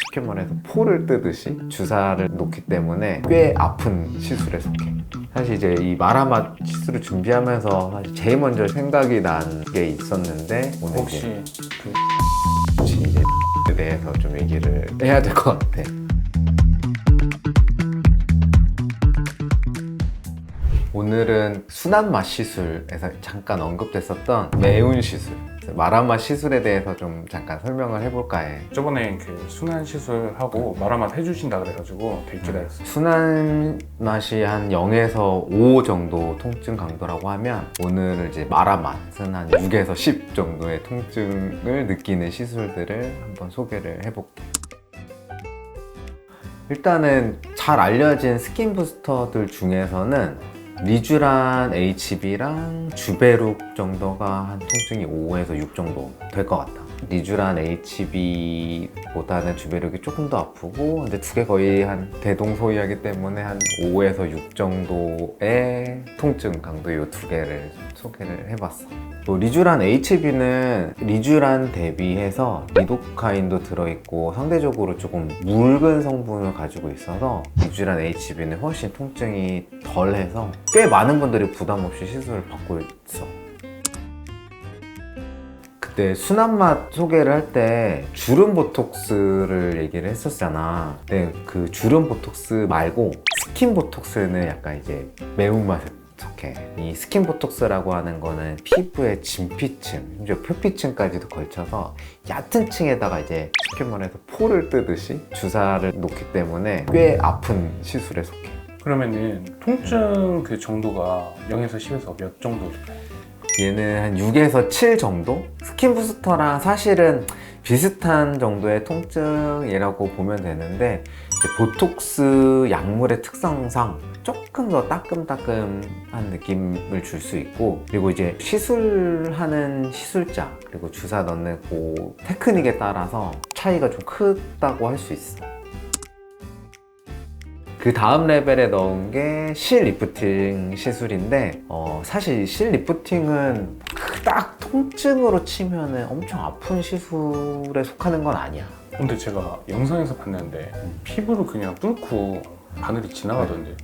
쉽게 말해서 포를 뜨듯이 주사를 놓기 때문에 꽤 아픈 시술에 속해. 사실 이제 이 마라맛 시술을 준비하면서 사실 제일 먼저 생각이 난 게 있었는데 오늘 혹시 이제 대해서 좀 얘기를 해야 될 것 같아. 오늘은 순한 맛 시술에서 잠깐 언급됐었던 매운 시술, 마라맛 시술에 대해서 좀 잠깐 설명을 해볼까 해. 저번에 그 순환 시술하고 마라맛 해주신다 그래가지고 되게 기다렸어요. 순한 맛이 한 0에서 5 정도 통증 강도라고 하면 오늘은 이제 마라맛은 한 6에서 10 정도의 통증을 느끼는 시술들을 한번 소개를 해볼게. 일단은 잘 알려진 스킨 부스터들 중에서는 리쥬란 HB랑 주베룩 정도가 한 통증이 5에서 6 정도 될 것 같아. 리쥬란 HB보다는 주베룩이 조금 더 아프고, 근데 두 개 거의 한 대동소이하기 때문에 한 5에서 6 정도의 통증 강도 이 두 개를 소개를 해봤어. 리쥬란 HB는 리쥬란 대비해서 리도카인도 들어있고 상대적으로 조금 묽은 성분을 가지고 있어서 리쥬란 HB는 훨씬 통증이 덜해서 꽤 많은 분들이 부담 없이 시술을 받고 있어. 그때 순한맛 소개를 할 때 주름 보톡스를 얘기를 했었잖아. 근데 그 주름 보톡스 말고 스킨 보톡스는 약간 이제 매운맛에 속해. 이 스킨 보톡스라고 하는 거는 피부의 진피층, 심지어 표피층까지도 걸쳐서 얕은 층에다가 이제 쉽게 말해서 포를 뜨듯이 주사를 놓기 때문에 꽤 아픈 시술에 속해. 그러면은 통증 그 정도가 0에서 10에서 몇 정도 될까요? 얘는 한 6에서 7 정도? 스킨 부스터랑 사실은 비슷한 정도의 통증이라고 보면 되는데 이제 보톡스 약물의 특성상 조금 더 따끔따끔한 느낌을 줄 수 있고, 그리고 이제 시술하는 시술자 그리고 주사 넣는 그 테크닉에 따라서 차이가 좀 크다고 할 수 있어. 그 다음 레벨에 넣은 게 실 리프팅 시술인데 사실 실 리프팅은 딱 통증으로 치면은 엄청 아픈 시술에 속하는 건 아니야. 근데 제가 영상에서 봤는데 피부를 그냥 뚫고 바늘이 지나가던데.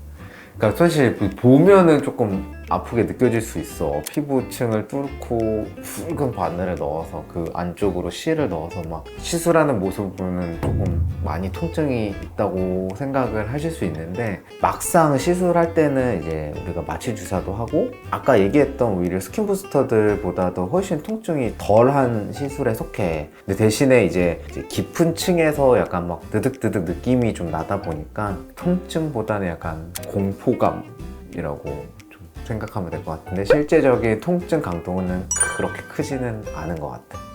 그러니까 사실 보면은 조금 아프게 느껴질 수 있어. 피부층을 뚫고 굵은 바늘을 넣어서 그 안쪽으로 실을 넣어서 막 시술하는 모습은 조금 많이 통증이 있다고 생각을 하실 수 있는데, 막상 시술할 때는 이제 우리가 마취 주사도 하고 아까 얘기했던 오히려 스킨 부스터들보다도 훨씬 통증이 덜한 시술에 속해. 근데 대신에 이제 깊은 층에서 약간 막 드득드득 느낌이 좀 나다 보니까 통증보다는 약간 공포감이라고 생각하면 될 것 같은데, 실제적인 통증 강도는 그렇게 크지는 않은 것 같아.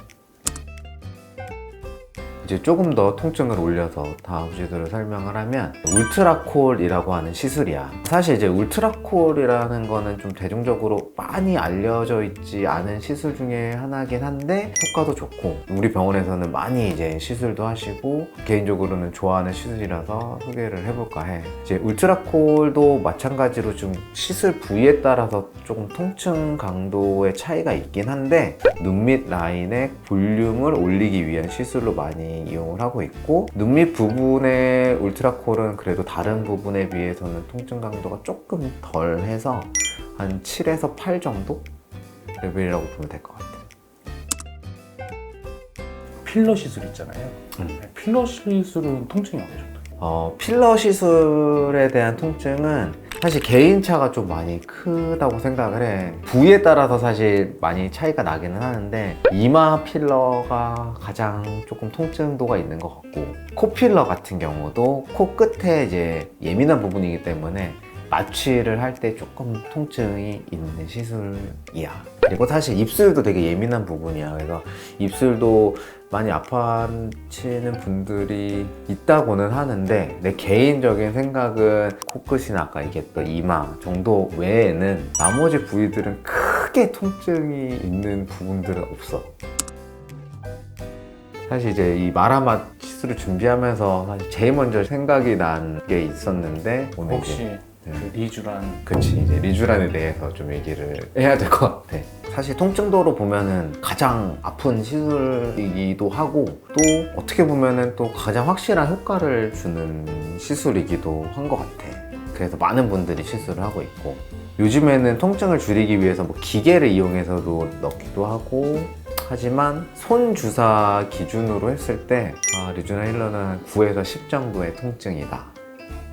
이제 조금 더 통증을 올려서 다음 시술을 설명을 하면 울트라콜이라고 하는 시술이야. 사실 이제 울트라콜이라는 거는 좀 대중적으로 많이 알려져 있지 않은 시술 중에 하나긴 한데 효과도 좋고 우리 병원에서는 많이 이제 시술도 하시고 개인적으로는 좋아하는 시술이라서 소개를 해볼까 해. 이제 울트라콜도 마찬가지로 좀 시술 부위에 따라서 조금 통증 강도의 차이가 있긴 한데 눈 밑 라인의 볼륨을 올리기 위한 시술로 많이 이용을 하고 있고, 눈 밑 부분의 울트라콜은 그래도 다른 부분에 비해서는 통증 강도가 조금 덜해서 한 7에서 8 정도 레벨이라고 보면 될 것 같아요. 필러 시술 있잖아요. 필러 시술은 통증이 어느 정도? 필러 시술에 대한 통증은 사실 개인차가 좀 많이 크다고 생각을 해. 부위에 따라서 사실 많이 차이가 나기는 하는데 이마 필러가 가장 조금 통증도가 있는 것 같고, 코 필러 같은 경우도 코 끝에 이제 예민한 부분이기 때문에 마취를 할 때 조금 통증이 있는 시술이야. 그리고 사실 입술도 되게 예민한 부분이야. 그래서 입술도 많이 아파하시는 분들이 있다고는 하는데 내 개인적인 생각은 코끝이나 아까 얘기했던 이마 정도 외에는 나머지 부위들은 크게 통증이 있는 부분들은 없어. 사실 이제 이 마라맛 시술을 준비하면서 사실 제일 먼저 생각이 난 게 있었는데 오늘 혹시 이제 그 리쥬란 그치, 이제 리쥬란에 대해서 좀 얘기를 해야 될 것 같아. 사실 통증도로 보면은 가장 아픈 시술이기도 하고 또 어떻게 보면은 또 가장 확실한 효과를 주는 시술이기도 한 것 같아. 그래서 많은 분들이 시술을 하고 있고 요즘에는 통증을 줄이기 위해서 뭐 기계를 이용해서도 넣기도 하고 하지만 손 주사 기준으로 했을 때 리주나 힐러는 9에서 10 정도의 통증이다.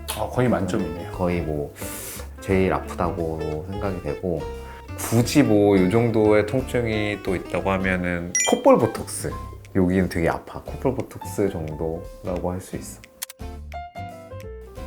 거의 만점이네요. 거의 뭐 제일 아프다고 생각이 되고 굳이 뭐 이 정도의 통증이 또 있다고 하면은 콧볼 보톡스 여기는 되게 아파. 콧볼 보톡스 정도라고 할 수 있어.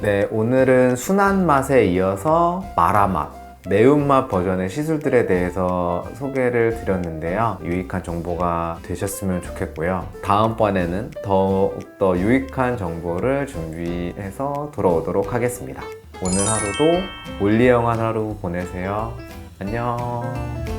네, 오늘은 순한 맛에 이어서 마라맛 매운맛 버전의 시술들에 대해서 소개를 드렸는데요. 유익한 정보가 되셨으면 좋겠고요. 다음번에는 더욱더 유익한 정보를 준비해서 돌아오도록 하겠습니다. 오늘 하루도 올리영한 하루 보내세요. 안녕.